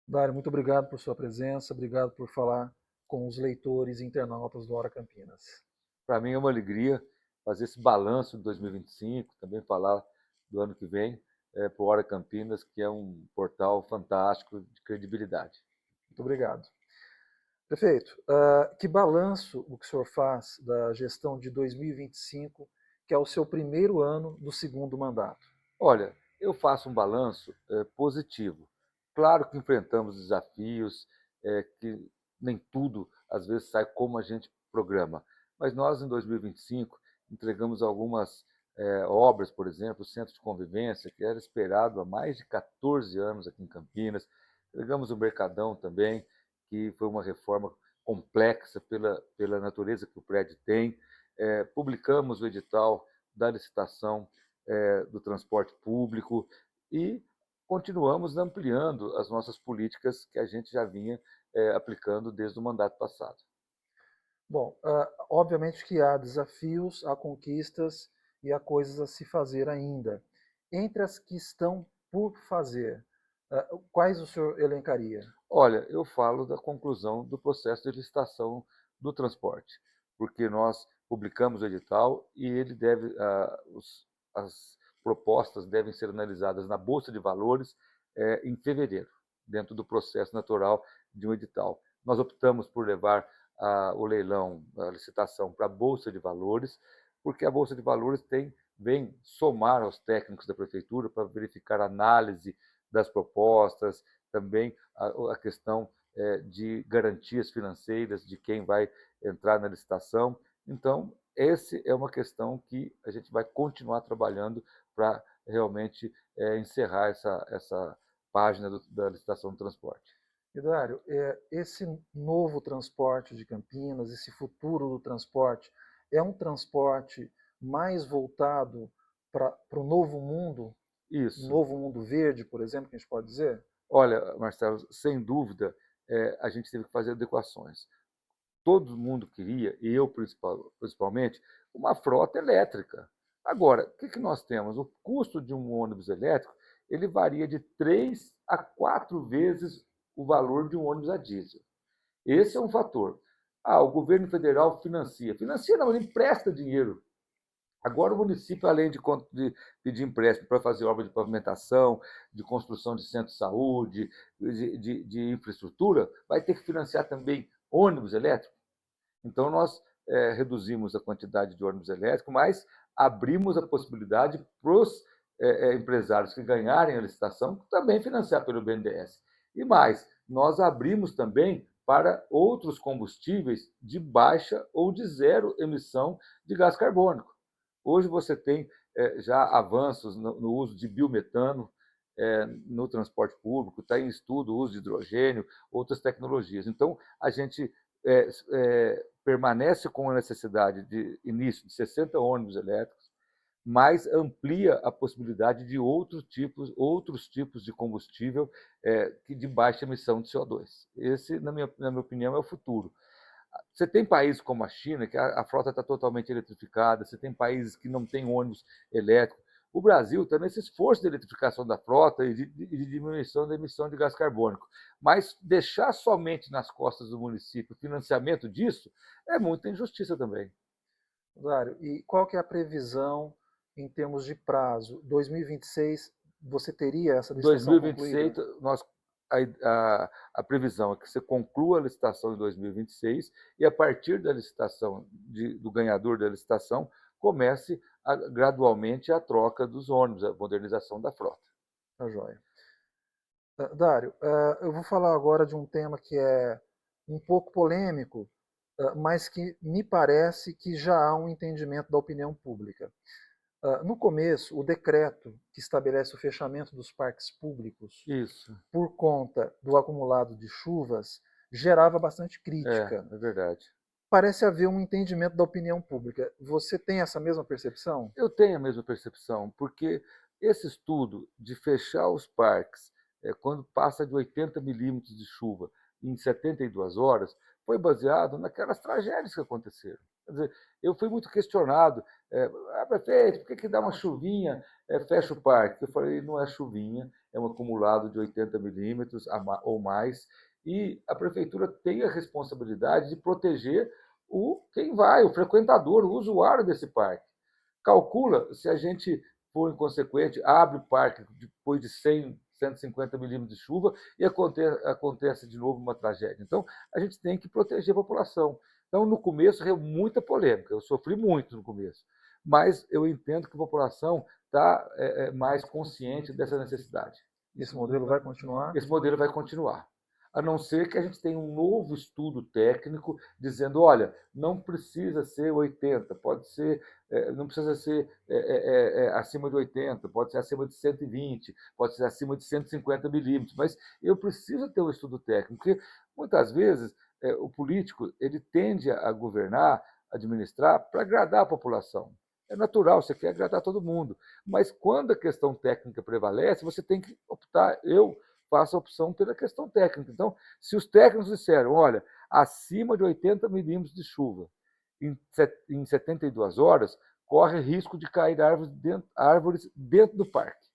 Dário, muito obrigado por sua presença, obrigado por falar com os leitores e internautas do Hora Campinas. Para mim é uma alegria fazer esse balanço de 2025, também falar do ano que vem para o Hora Campinas, que é um portal fantástico de credibilidade. Muito obrigado. Prefeito, que balanço o que o senhor faz da gestão de 2025, que é o seu primeiro ano do segundo mandato? Olha, eu faço um balanço positivo. Claro que enfrentamos desafios, que nem tudo às vezes sai como a gente programa, mas nós em 2025 entregamos algumas obras, por exemplo, o Centro de Convivência, que era esperado há mais de 14 anos aqui em Campinas, entregamos o Mercadão também, que foi uma reforma complexa pela natureza que o prédio tem, publicamos o edital da licitação do transporte público e continuamos ampliando as nossas políticas que a gente já vinha aplicando desde o mandato passado. Bom, obviamente que há desafios, há conquistas e há coisas a se fazer ainda. Entre as que estão por fazer, quais o senhor elencaria? Olha, eu falo da conclusão do processo de licitação do transporte, porque nós publicamos o edital e ele deve, as propostas devem ser analisadas na Bolsa de Valores em fevereiro, dentro do processo natural de um edital. Nós optamos por levar o leilão, a licitação para a Bolsa de Valores, porque a Bolsa de Valores vem somar aos técnicos da prefeitura para verificar a análise das propostas, também a questão de garantias financeiras de quem vai entrar na licitação. Então, essa é uma questão que a gente vai continuar trabalhando para realmente encerrar essa página da licitação do transporte. Hilário, esse novo transporte de Campinas, esse futuro do transporte, é um transporte mais voltado para o Isso. novo mundo verde, por exemplo, que a gente pode dizer? Olha, Marcelo, sem dúvida, a gente teve que fazer adequações. Todo mundo queria, e eu principalmente, uma frota elétrica. Agora, o que nós temos? O custo de um ônibus elétrico ele varia de 3 a 4 vezes o valor de um ônibus a diesel. Esse é um fator. O governo federal financia. Financia não, ele empresta dinheiro. Agora o município, além de pedir empréstimo para fazer obra de pavimentação, de construção de centro de saúde, de infraestrutura, vai ter que financiar também ônibus elétricos. Então, nós reduzimos a quantidade de ônibus elétricos, mas abrimos a possibilidade para os empresários que ganharem a licitação também financiar pelo BNDES. E mais, nós abrimos também para outros combustíveis de baixa ou de zero emissão de gás carbônico. Hoje você tem já avanços no uso de biometano no transporte público, está em estudo o uso de hidrogênio, outras tecnologias. Então, a gente permanece com a necessidade de início de 60 ônibus elétricos, mas amplia a possibilidade de outros tipos de combustível de baixa emissão de CO2. Esse, na minha opinião, é o futuro. Você tem países como a China, que a frota está totalmente eletrificada, você tem países que não têm ônibus elétrico. O Brasil está nesse esforço de eletrificação da frota e de diminuição da emissão de gás carbônico. Mas deixar somente nas costas do município o financiamento disso é muita injustiça também. Dário, e qual que é a previsão em termos de prazo? 2026, você teria essa licitação concluída? 2026, a previsão é que você conclua a licitação em 2026 e, a partir da licitação, do ganhador da licitação, comece gradualmente a troca dos ônibus, a modernização da frota. Tá joia. Dário, eu vou falar agora de um tema que é um pouco polêmico, mas que me parece que já há um entendimento da opinião pública. No começo, o decreto que estabelece o fechamento dos parques públicos Isso, por conta do acumulado de chuvas gerava bastante crítica. é verdade. Parece haver um entendimento da opinião pública. Você tem essa mesma percepção? Eu tenho a mesma percepção, porque esse estudo de fechar os parques quando passa de 80 milímetros de chuva em 72 horas foi baseado naquelas tragédias que aconteceram. Quer dizer, eu fui muito questionado, prefeito, por que dá uma chuvinha, fecha o parque? Eu falei, não é chuvinha, é um acumulado de 80 milímetros ou mais, e a prefeitura tem a responsabilidade de proteger quem vai, o frequentador, o usuário desse parque. Calcula, se a gente for inconsequente, abre o parque depois de 100, 150 milímetros de chuva e acontece de novo uma tragédia. Então, a gente tem que proteger a população. Então, no começo, deu muita polêmica, eu sofri muito no começo, mas eu entendo que a população está mais consciente dessa necessidade. Esse modelo vai continuar? Esse modelo vai continuar. A não ser que a gente tenha um novo estudo técnico dizendo, olha, não precisa ser 80, pode ser, não precisa ser acima de 80, pode ser acima de 120, pode ser acima de 150 milímetros, mas eu preciso ter um estudo técnico, porque muitas vezes o político ele tende a governar, administrar, para agradar a população. É natural, você quer agradar todo mundo. Mas quando a questão técnica prevalece, você tem que optar. Eu faço a opção pela questão técnica. Então, se os técnicos disseram, olha, acima de 80 milímetros de chuva em 72 horas, corre risco de cair árvores dentro do parque.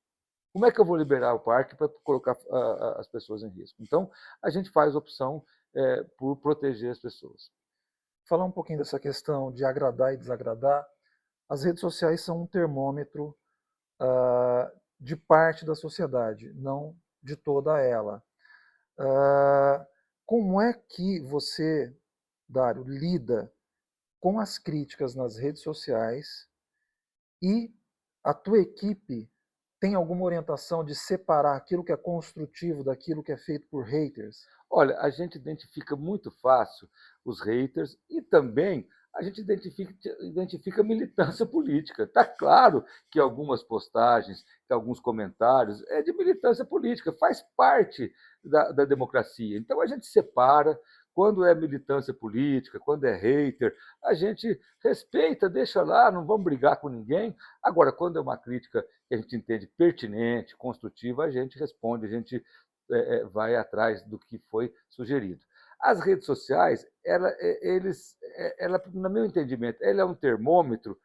Como é que eu vou liberar o parque para colocar as pessoas em risco? Então, a gente faz a opção por proteger as pessoas. Falar um pouquinho dessa questão de agradar e desagradar. As redes sociais são um termômetro de parte da sociedade, não de toda ela. Como é que você, Dário, lida com as críticas nas redes sociais e a tua equipe tem alguma orientação de separar aquilo que é construtivo daquilo que é feito por haters? Olha, a gente identifica muito fácil os haters e também a gente identifica militância política. Está claro que algumas postagens, que alguns comentários é de militância política, faz parte da democracia. Então a gente separa. Quando é militância política, quando é hater, a gente respeita, deixa lá, não vamos brigar com ninguém. Agora, quando é uma crítica que a gente entende pertinente, construtiva, a gente responde, a gente vai atrás do que foi sugerido. As redes sociais, no meu entendimento, ela é um termômetro,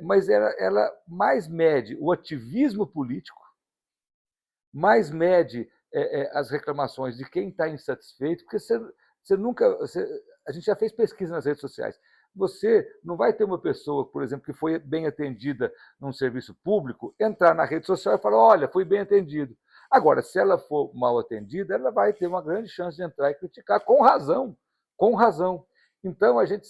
mas ela mais mede o ativismo político, mais mede as reclamações de quem está insatisfeito, porque você nunca. A gente já fez pesquisa nas redes sociais. Você não vai ter uma pessoa, por exemplo, que foi bem atendida num serviço público, entrar na rede social e falar: olha, fui bem atendido. Agora, se ela for mal atendida, ela vai ter uma grande chance de entrar e criticar, com razão. Com razão. Então, a gente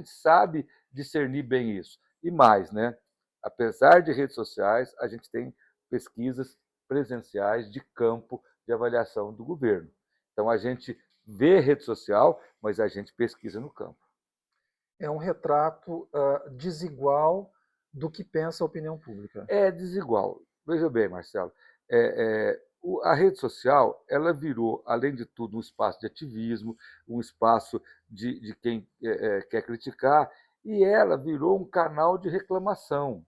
sabe discernir bem isso. E mais, né? Apesar de redes sociais, a gente tem pesquisas presenciais de campo de avaliação do governo. Então, a gente vê rede social, mas a gente pesquisa no campo. É um retrato desigual do que pensa a opinião pública. É desigual. Veja bem, Marcelo, a rede social ela virou, além de tudo, um espaço de ativismo, um espaço de quem quer criticar, e ela virou um canal de reclamação.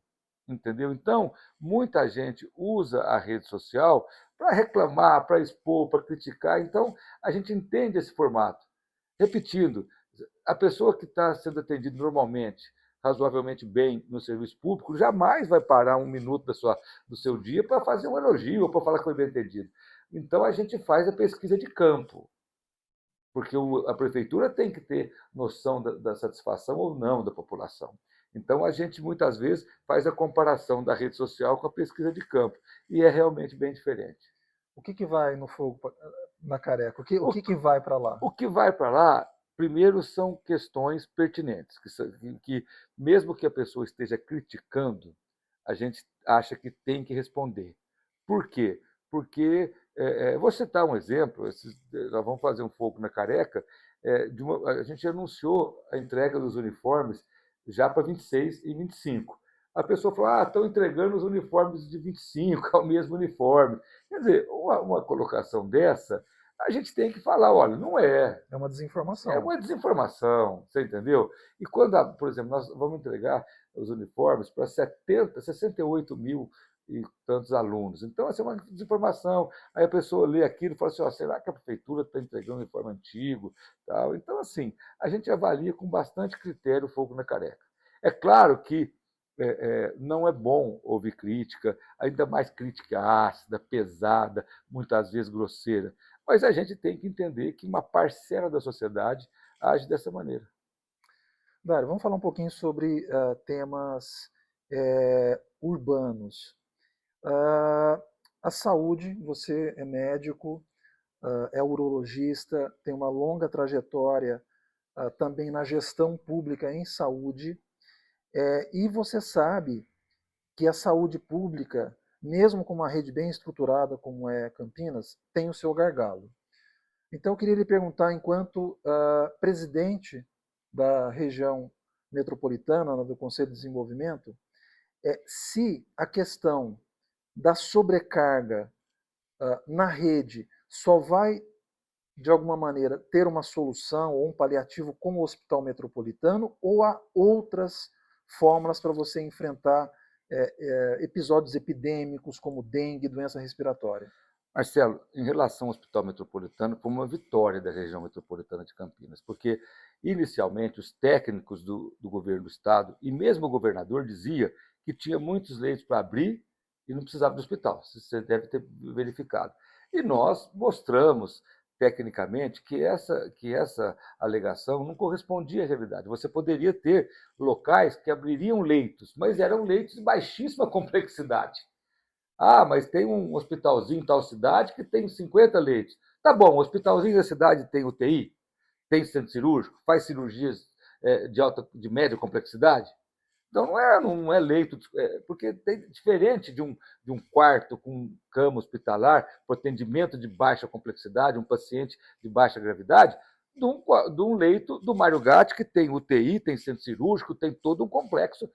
Entendeu? Então, muita gente usa a rede social para reclamar, para expor, para criticar. Então, a gente entende esse formato. Repetindo, a pessoa que está sendo atendida normalmente, razoavelmente bem no serviço público, jamais vai parar um minuto do seu dia para fazer um elogio ou para falar que foi bem atendido. Então, a gente faz a pesquisa de campo, porque a prefeitura tem que ter noção da satisfação ou não da população. Então, a gente muitas vezes faz a comparação da rede social com a pesquisa de campo, e é realmente bem diferente. O que vai no fogo na careca? O que vai para lá? O que vai para lá, primeiro, são questões pertinentes, que mesmo que a pessoa esteja criticando, a gente acha que tem que responder. Por quê? Porque, vou citar um exemplo, nós vamos fazer um fogo na careca, a gente anunciou a entrega dos uniformes já para 26 e 25. A pessoa falou, estão entregando os uniformes de 25, é o mesmo uniforme. Quer dizer, uma colocação dessa, a gente tem que falar, olha, não é. É uma desinformação. É uma desinformação, você entendeu? E quando, por exemplo, nós vamos entregar os uniformes para 68 mil e tantos alunos. Então, essa é uma desinformação. Aí a pessoa lê aquilo e fala assim, será que a prefeitura está entregando um uniforme antigo? Tal. Então, assim, a gente avalia com bastante critério o fogo na careca. É claro que não é bom ouvir crítica, ainda mais crítica ácida, pesada, muitas vezes grosseira. Mas a gente tem que entender que uma parcela da sociedade age dessa maneira. Dário, vamos falar um pouquinho sobre temas urbanos. A saúde, você é médico, é urologista, tem uma longa trajetória também na gestão pública em saúde, e você sabe que a saúde pública, mesmo com uma rede bem estruturada como é Campinas, tem o seu gargalo. Então, eu queria lhe perguntar, enquanto presidente da região metropolitana, do Conselho de Desenvolvimento, se a questão da sobrecarga na rede só vai, de alguma maneira, ter uma solução ou um paliativo com o Hospital Metropolitano, ou há outras fórmulas para você enfrentar episódios epidêmicos como dengue, doença respiratória? Marcelo, em relação ao Hospital Metropolitano, foi uma vitória da região metropolitana de Campinas, porque inicialmente os técnicos do governo do estado e mesmo o governador dizia que tinha muitos leitos para abrir e não precisava do hospital. Você deve ter verificado. E nós mostramos tecnicamente que essa alegação não correspondia à realidade. Você poderia ter locais que abririam leitos, mas eram leitos de baixíssima complexidade. Ah, mas tem um hospitalzinho em tal cidade que tem 50 leitos. Tá bom, o hospitalzinho da cidade tem UTI, tem centro cirúrgico, faz cirurgias de média complexidade. Então não é leito, porque tem diferente de um quarto com cama hospitalar, para atendimento de baixa complexidade, um paciente de baixa gravidade, de um leito do Mário Gatti, que tem UTI, tem centro cirúrgico, tem todo um complexo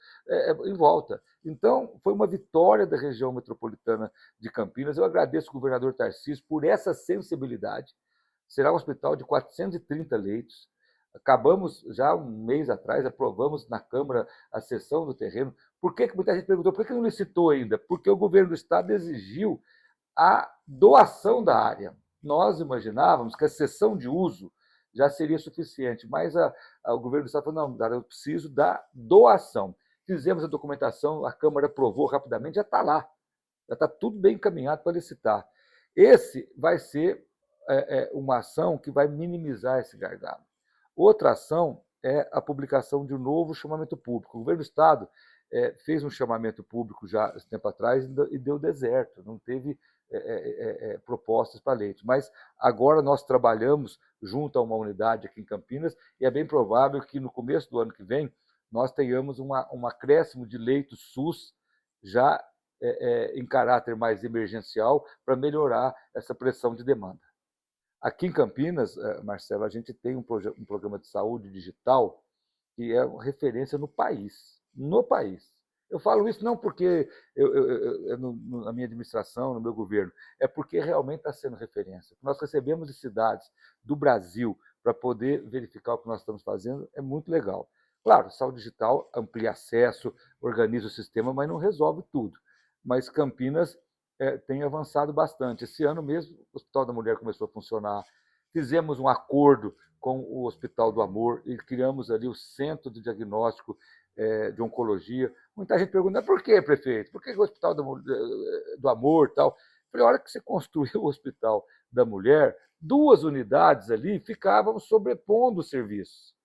em volta. Então, foi uma vitória da região metropolitana de Campinas. Eu agradeço ao governador Tarcísio por essa sensibilidade. Será um hospital de 430 leitos. Acabamos, já um mês atrás, aprovamos na Câmara a cessão do terreno. Por que muita gente perguntou, por que não licitou ainda? Porque o governo do Estado exigiu a doação da área. Nós imaginávamos que a cessão de uso já seria suficiente, mas o governo do Estado falou, não, eu preciso da doação. Fizemos a documentação, a Câmara aprovou rapidamente, já está lá. Já está tudo bem encaminhado para licitar. Esse vai ser uma ação que vai minimizar esse gargalo. Outra ação é a publicação de um novo chamamento público. O governo do Estado fez um chamamento público já esse tempo atrás e deu deserto, não teve propostas para leite. Mas agora nós trabalhamos junto a uma unidade aqui em Campinas e é bem provável que no começo do ano que vem nós tenhamos um acréscimo de leitos SUS já em caráter mais emergencial para melhorar essa pressão de demanda. Aqui em Campinas, Marcelo, a gente tem um programa de saúde digital que é uma referência no país. No país. Eu falo isso não porque na minha administração, no meu governo, é porque realmente está sendo referência. Nós recebemos de cidades do Brasil para poder verificar o que nós estamos fazendo, é muito legal. Claro, saúde digital amplia acesso, organiza o sistema, mas não resolve tudo. Mas Campinas tem avançado bastante. Esse ano mesmo, o Hospital da Mulher começou a funcionar. Fizemos um acordo com o Hospital do Amor e criamos ali o Centro de Diagnóstico de Oncologia. Muita gente pergunta, por que, prefeito? Por que o Hospital do Amor e tal? Falei, a hora que você construiu o Hospital da Mulher, 2 unidades ali ficavam sobrepondo os serviços.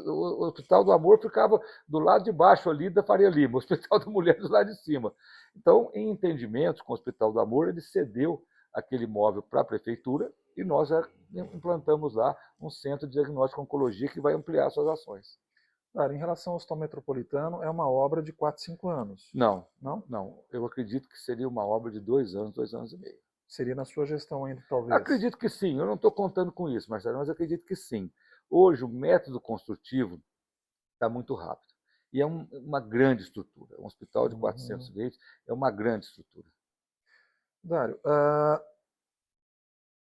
O Hospital do Amor ficava do lado de baixo ali da Faria Lima, o Hospital da Mulher do lado de cima. Então, em entendimento com o Hospital do Amor, ele cedeu aquele imóvel para a prefeitura e nós já implantamos lá um centro de diagnóstico e oncologia que vai ampliar suas ações. Claro, em relação ao Hospital Metropolitano, é uma obra de 4, 5 anos. Não, Não? não. Eu acredito que seria uma obra de 2 anos, 2 anos e meio. Seria na sua gestão ainda, talvez? Acredito que sim. Eu não estou contando com isso, Marcelo, mas acredito que sim. Hoje, o método construtivo está muito rápido. E é uma grande estrutura. Um hospital de 400 leitos é uma grande estrutura. Dário,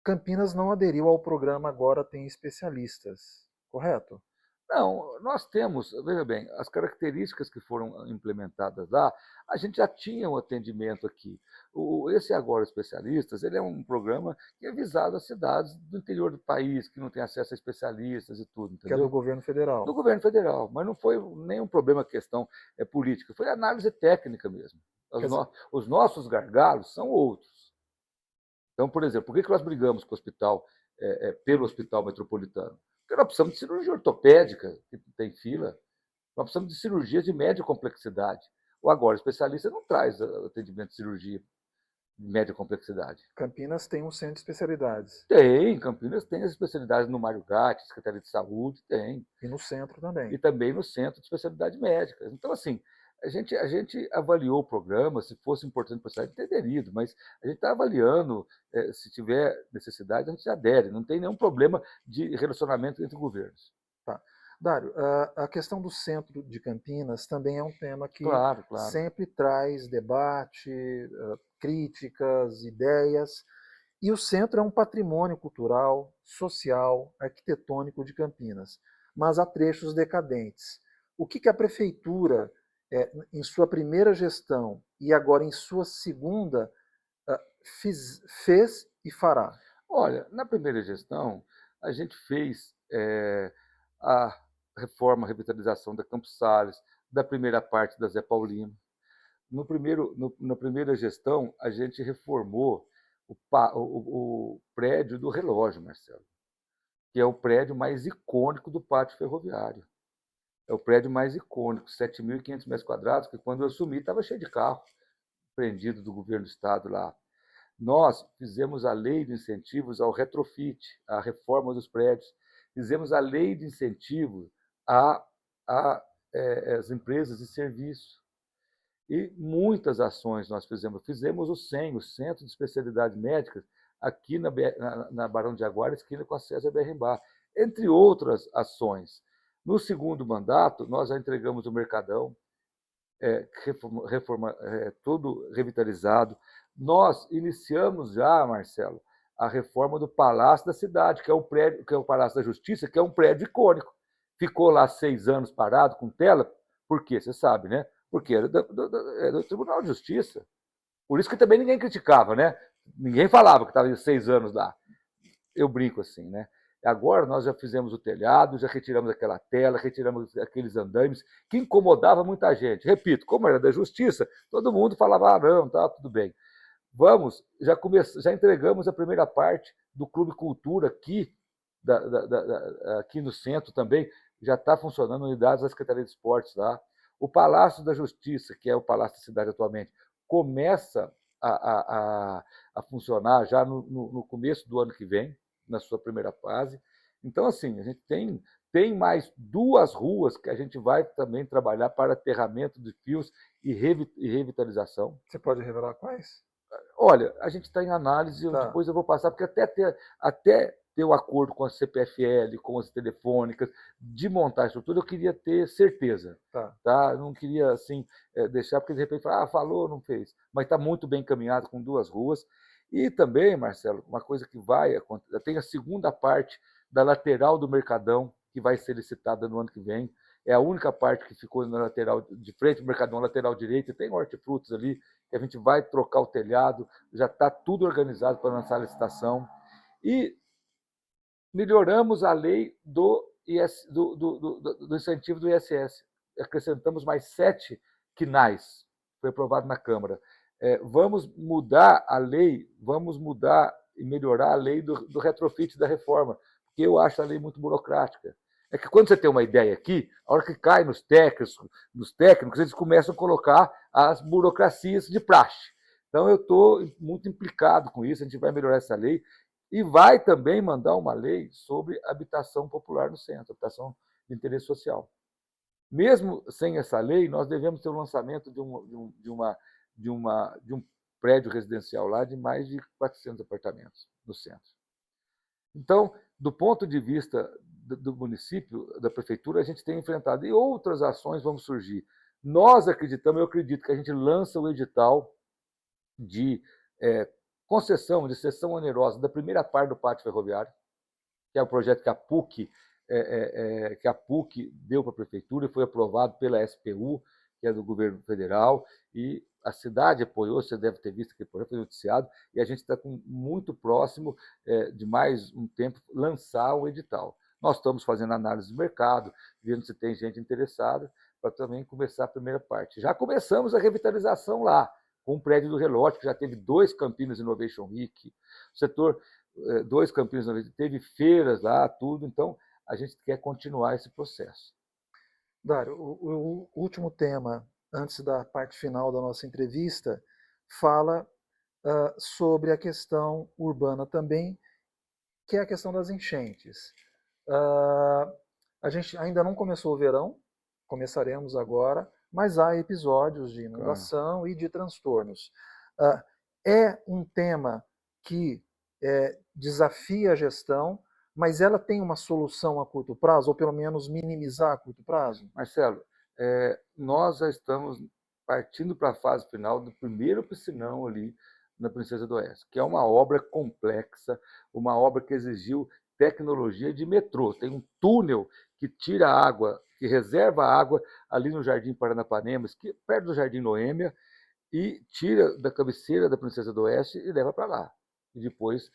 Campinas não aderiu ao programa Agora Tem Especialistas, correto? Não, nós temos, veja bem, as características que foram implementadas lá, a gente já tinha um atendimento aqui. Esse Agora Especialistas, ele é um programa que é visado às cidades do interior do país, que não têm acesso a especialistas e tudo, Que é do entendeu? governo Do federal. governo federal, mas não foi nenhum problema questão política, foi análise técnica mesmo. Quer dizer, Os nossos gargalos são outros. Então, por exemplo, por que nós brigamos com o hospital, pelo hospital metropolitano? Porque nós precisamos de cirurgia ortopédica, que tem fila, nós precisamos de cirurgias de média complexidade. O Agora Especialista não traz atendimento de cirurgia de média complexidade. Campinas tem um centro de especialidades. Tem, Campinas tem as especialidades no Mário Gatti, Secretaria de Saúde, tem. E no centro também. E também no Centro de Especialidade Médica. Então, assim, a gente avaliou o programa, se fosse importante para a cidade, teria ido, mas a gente está avaliando, se tiver necessidade, a gente adere, não tem nenhum problema de relacionamento entre governos. Tá. Dário, a questão do centro de Campinas também é um tema que Claro, claro. sempre traz debate, críticas, ideias. E o centro é um patrimônio cultural, social, arquitetônico de Campinas, mas há trechos decadentes. O que a prefeitura, em sua primeira gestão e agora em sua segunda, fez e fará? Olha, na primeira gestão, a gente fez a reforma, a revitalização da Campos Sales, da primeira parte da Zé Paulino. Na primeira gestão, a gente reformou o prédio do relógio, Marcelo, que é o prédio mais icônico do pátio ferroviário. É o prédio mais icônico, 7.500 metros quadrados, que quando eu assumi estava cheio de carro prendido do governo do estado lá. Nós fizemos a lei de incentivos ao retrofit, à reforma dos prédios. Fizemos a lei de incentivos às empresas de serviço. E muitas ações nós fizemos. Fizemos o CEM, o Centro de Especialidades Médicas, aqui na Barão de Jaguara, esquina com a César Berrimbá, entre outras ações. No segundo mandato, nós já entregamos o Mercadão, tudo revitalizado. Nós iniciamos já, Marcelo, a reforma do Palácio da Cidade, que é o prédio, que é o Palácio da Justiça, que é um prédio icônico. Ficou lá 6 anos parado com tela, por quê? Você sabe, né? Porque era do Tribunal de Justiça. Por isso que também ninguém criticava, né? Ninguém falava que estava 6 anos lá. Eu brinco assim, né? Agora nós já fizemos o telhado, já retiramos aquela tela, retiramos aqueles andames que incomodava muita gente. Repito, como era da justiça, todo mundo falava, ah, não, tá tudo bem. Vamos, já entregamos a primeira parte do Clube Cultura aqui, aqui no centro também, já está funcionando unidades da Secretaria de Esportes lá. O Palácio da Justiça, que é o Palácio da Cidade atualmente, começa a funcionar já no começo do ano que vem, na sua primeira fase. Então, assim, a gente tem mais 2 ruas que a gente vai também trabalhar para aterramento de fios e revitalização. Você pode revelar quais? Olha, a gente está em análise, Tá. depois eu vou passar, porque até ter o acordo com a CPFL, com as telefônicas, de montar a estrutura, eu queria ter certeza. Tá. Tá? Eu não queria assim deixar, porque de repente falou, não fez. Mas está muito bem encaminhado com 2 ruas. E também, Marcelo, uma coisa que vai acontecer, tem a segunda parte da lateral do Mercadão, que vai ser licitada no ano que vem. É a única parte que ficou na lateral de frente do Mercadão, lateral direito, tem hortifrutos ali, que a gente vai trocar o telhado, já está tudo organizado para lançar a licitação. E melhoramos a lei do incentivo do ISS. Acrescentamos mais 7 quinais, foi aprovado na Câmara. Vamos mudar a lei, vamos mudar e melhorar a lei do retrofit da reforma, porque eu acho a lei muito burocrática. É que quando você tem uma ideia aqui, a hora que cai nos técnicos, eles começam a colocar as burocracias de praxe. Então, eu estou muito implicado com isso, a gente vai melhorar essa lei e vai também mandar uma lei sobre habitação popular no centro, habitação de interesse social. Mesmo sem essa lei, nós devemos ter o lançamento de um prédio residencial lá de mais de 400 apartamentos no centro. Então, do ponto de vista do município, da prefeitura, a gente tem enfrentado, e outras ações vão surgir. Nós acreditamos, eu acredito que a gente lança o edital de concessão, de cessão onerosa da primeira parte do pátio ferroviário, que é o projeto que a PUC que a PUC deu para a prefeitura e foi aprovado pela SPU, que é do governo federal, e a cidade apoiou, você deve ter visto que foi noticiado, e a gente está muito próximo de mais um tempo lançar o edital. Nós estamos fazendo análise de mercado, vendo se tem gente interessada, para também começar a primeira parte. Já começamos a revitalização lá, com o prédio do Relógio, que já teve 2 Campinas Innovation Week, o setor 2 Campinas Innovation Week, teve feiras lá, tudo, então a gente quer continuar esse processo. Dário, o último tema, antes da parte final da nossa entrevista, fala sobre a questão urbana também, que é a questão das enchentes. A gente ainda não começou o verão, começaremos agora, mas há episódios de inundação e de transtornos. É um tema que desafia a gestão, mas ela tem uma solução a curto prazo, ou pelo menos minimizar a curto prazo? Marcelo, nós já estamos partindo para a fase final do primeiro piscinão ali na Princesa do Oeste, que é uma obra complexa, uma obra que exigiu tecnologia de metrô. Tem um túnel que tira água, que reserva água ali no Jardim Paranapanema, perto do Jardim Noêmia, e tira da cabeceira da Princesa do Oeste e leva para lá. E depois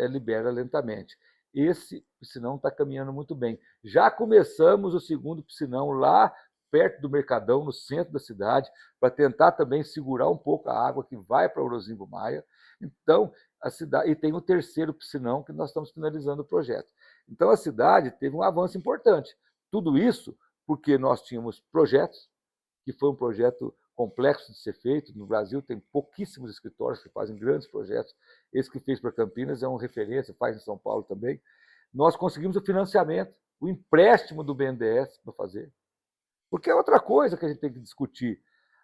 libera lentamente. Esse piscinão está caminhando muito bem. Já começamos o segundo piscinão lá perto do Mercadão, no centro da cidade, para tentar também segurar um pouco a água que vai para Orozimbo Maia. Então, a cidade. E tem o terceiro piscinão que nós estamos finalizando o projeto. Então, a cidade teve um avanço importante. Tudo isso porque nós tínhamos projetos, que foi um projeto complexo de ser feito. No Brasil tem pouquíssimos escritórios que fazem grandes projetos. Esse que fez para Campinas é uma referência, faz em São Paulo também. Nós conseguimos o financiamento, o empréstimo do BNDES para fazer. Porque é outra coisa que a gente tem que discutir.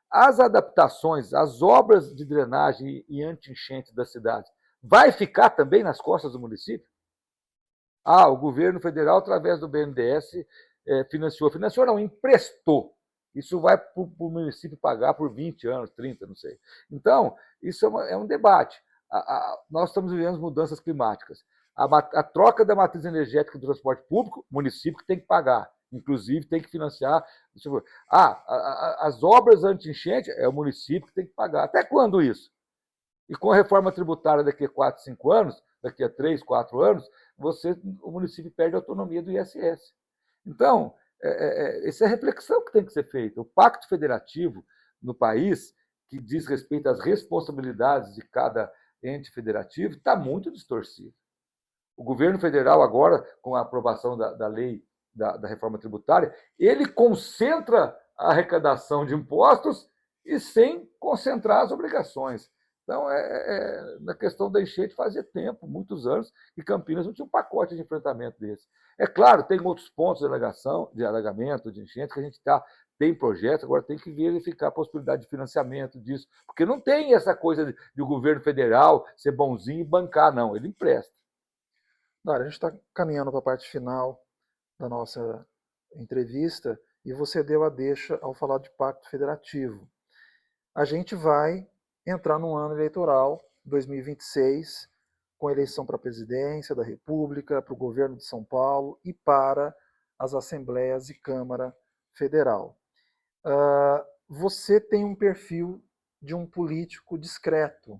As adaptações, as obras de drenagem e anti-enchente das cidades, vai ficar também nas costas do município? O governo federal, através do BNDES, financiou não, emprestou. Isso vai para o município pagar por 20 anos, 30, não sei. Então, isso é um debate. Nós estamos vivendo mudanças climáticas. A troca da matriz energética do transporte público, o município que tem que pagar. Inclusive, tem que financiar. As obras anti-enchente, é o município que tem que pagar. Até quando isso? E com a reforma tributária daqui a 4, 5 anos, daqui a 3, 4 anos, o município perde a autonomia do ISS. Então, essa é a reflexão que tem que ser feita. O pacto federativo no país, que diz respeito às responsabilidades de cada ente federativo, está muito distorcido. O governo federal, agora, com a aprovação da lei da reforma tributária, ele concentra a arrecadação de impostos e sem concentrar as obrigações. Então, na questão da enchente, fazia tempo, muitos anos, que Campinas não tinha um pacote de enfrentamento desse. É claro, tem outros pontos de alagamento, de enchente, que a gente tem projetos, agora tem que verificar a possibilidade de financiamento disso, porque não tem essa coisa de o governo federal ser bonzinho e bancar, não, ele empresta. Dário, a gente está caminhando para a parte final da nossa entrevista e você deu a deixa ao falar de pacto federativo. A gente vai entrar no ano eleitoral 2026, com eleição para a presidência da República, para o governo de São Paulo e para as assembleias e Câmara Federal. Você tem um perfil de um político discreto,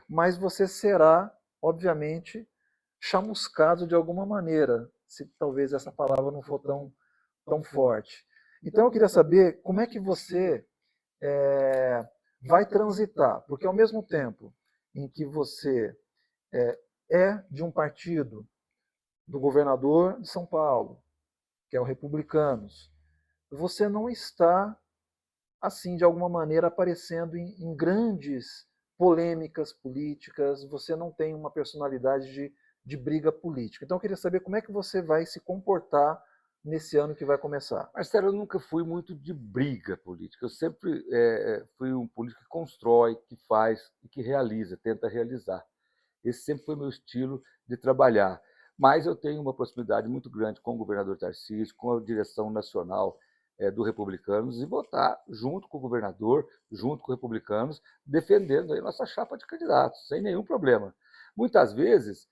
mas você será, obviamente, chamuscado de alguma maneira, se talvez essa palavra não for tão forte. Então eu queria saber como é que você vai transitar, porque ao mesmo tempo em que você é de um partido do governador de São Paulo, que é o Republicanos, você não está, assim, de alguma maneira, aparecendo em grandes polêmicas políticas, você não tem uma personalidade de briga política. Então eu queria saber como é que você vai se comportar nesse ano que vai começar. Marcelo, eu nunca fui muito de briga política. Eu sempre fui um político que constrói, que faz e que realiza, tenta realizar. Esse sempre foi meu estilo de trabalhar. Mas eu tenho uma proximidade muito grande com o governador Tarcísio, com a direção nacional do Republicanos, e votar junto com o governador, junto com os Republicanos, defendendo aí nossa chapa de candidatos, sem nenhum problema. Muitas vezes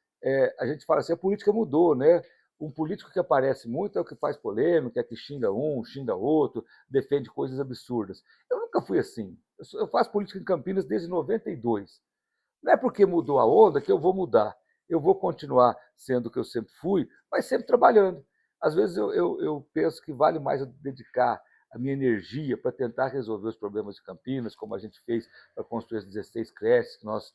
a gente fala assim, a política mudou, né? Um político que aparece muito é o que faz polêmica, é que xinga um, xinga outro, defende coisas absurdas. Eu nunca fui assim. Eu faço política em Campinas desde 92. Não é porque mudou a onda que eu vou mudar. Eu vou continuar sendo o que eu sempre fui, mas sempre trabalhando. Às vezes eu penso que vale mais eu dedicar a minha energia para tentar resolver os problemas de Campinas, como a gente fez para construir as 16 creches, que nós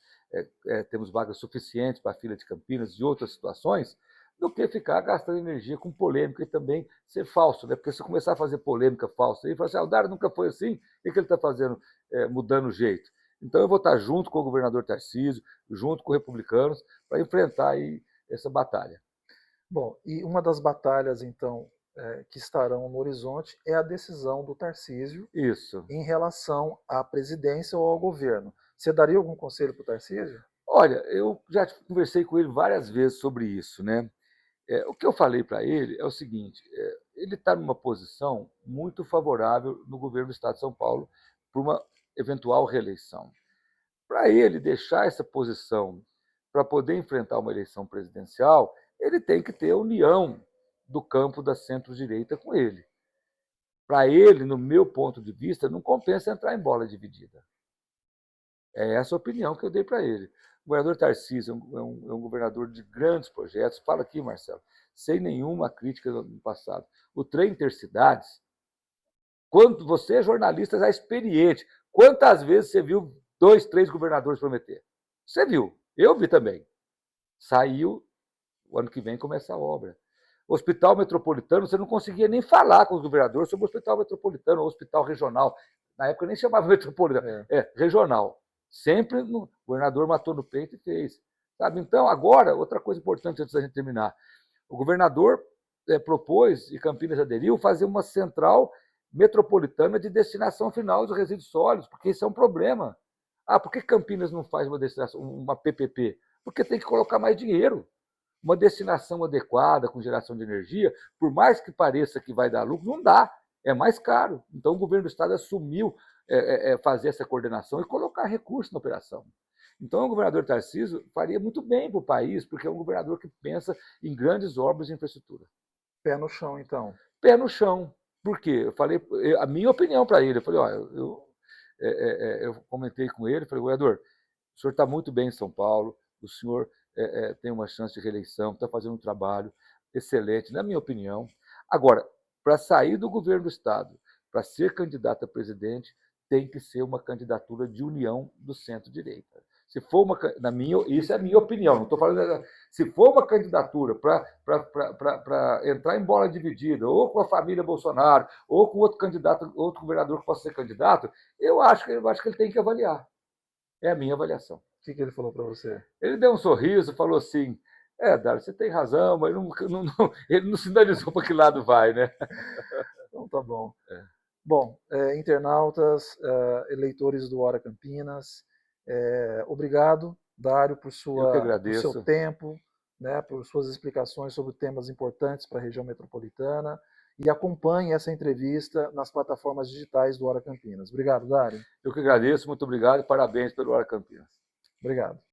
temos vagas suficientes para a fila de Campinas e outras situações, do que ficar gastando energia com polêmica e também ser falso, né? Porque se eu começar a fazer polêmica falsa e falar assim, o Dário nunca foi assim, o que ele está fazendo, mudando o jeito? Então eu vou estar junto com o governador Tarcísio, junto com os republicanos, para enfrentar aí essa batalha. Bom, e uma das batalhas, então, que estarão no horizonte é a decisão do Tarcísio Isso. em relação à presidência ou ao governo. Você daria algum conselho para o Tarcísio? Olha, eu já conversei com ele várias vezes sobre isso, né? O que eu falei para ele é o seguinte: ele está numa posição muito favorável no governo do Estado de São Paulo para uma eventual reeleição. Para ele deixar essa posição para poder enfrentar uma eleição presidencial, ele tem que ter a união do campo da centro-direita com ele. Para ele, no meu ponto de vista, não compensa entrar em bola dividida. É essa a opinião que eu dei para ele. O governador Tarcísio é um governador de grandes projetos. Fala aqui, Marcelo, sem nenhuma crítica no passado. O trem Intercidades, quando você é jornalista já experiente, quantas vezes você viu 2, 3 governadores prometer? Você viu, eu vi também. Saiu, o ano que vem começa a obra. Hospital Metropolitano, você não conseguia nem falar com os governadores sobre o Hospital Metropolitano ou Hospital Regional. Na época nem chamava Metropolitano, regional. Sempre o governador matou no peito e fez. Sabe? Então, agora, outra coisa importante antes da gente terminar. O governador propôs, e Campinas aderiu, fazer uma central metropolitana de destinação final dos resíduos sólidos, porque isso é um problema. Por que Campinas não faz uma destinação, uma PPP? Porque tem que colocar mais dinheiro. Uma destinação adequada com geração de energia, por mais que pareça que vai dar lucro, não dá, é mais caro. Então o governo do estado assumiu fazer essa coordenação e colocar recursos na operação. Então o governador Tarcísio faria muito bem para o país, porque é um governador que pensa em grandes obras de infraestrutura. Pé no chão, então. Pé no chão. Por quê? Eu falei a minha opinião para ele. Eu falei, eu comentei com ele, falei, governador, o senhor está muito bem em São Paulo, o senhor tem uma chance de reeleição, está fazendo um trabalho excelente, na minha opinião. Agora, para sair do governo do Estado, para ser candidato a presidente, tem que ser uma candidatura de união do centro-direita. Se for uma, isso é a minha opinião, não estou falando. Se for uma candidatura para entrar em bola dividida, ou com a família Bolsonaro, ou com outro candidato, outro governador que possa ser candidato, eu acho que ele tem que avaliar. É a minha avaliação. O que ele falou para você? Ele deu um sorriso, falou assim: Dário, você tem razão, mas ele não sinalizou para que lado vai, né? Então tá bom. Bom, internautas, eleitores do Hora Campinas, obrigado, Dário, por seu tempo, né, por suas explicações sobre temas importantes para a região metropolitana, e acompanhe essa entrevista nas plataformas digitais do Hora Campinas. Obrigado, Dário. Eu que agradeço, muito obrigado e parabéns pelo Hora Campinas. Obrigado.